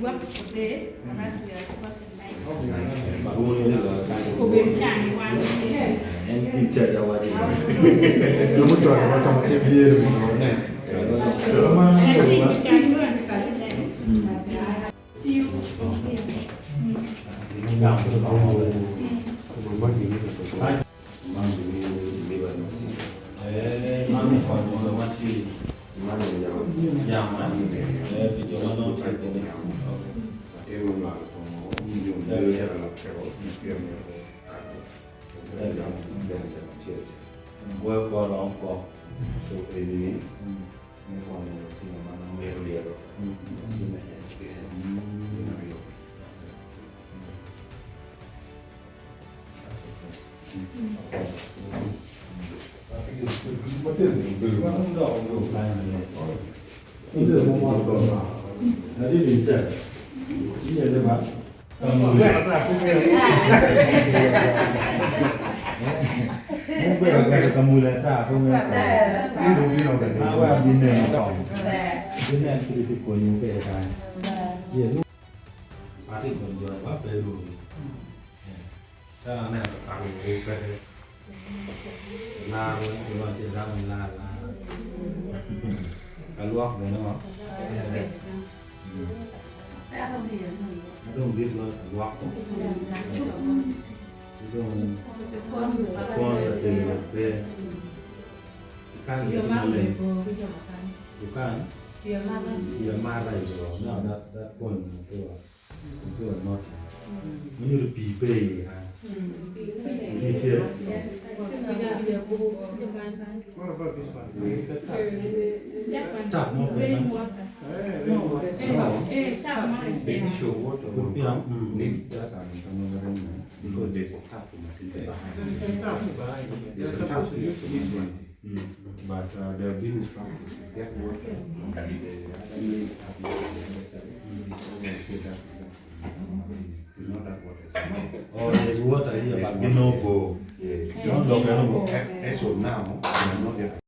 work today, and that's we are working night. Yes. Kamu tuh ada macam macam biar mana? I think we can do and salute them. Few But their business practice get water. Oh, there's water here, but we no go. As of now, they are not yet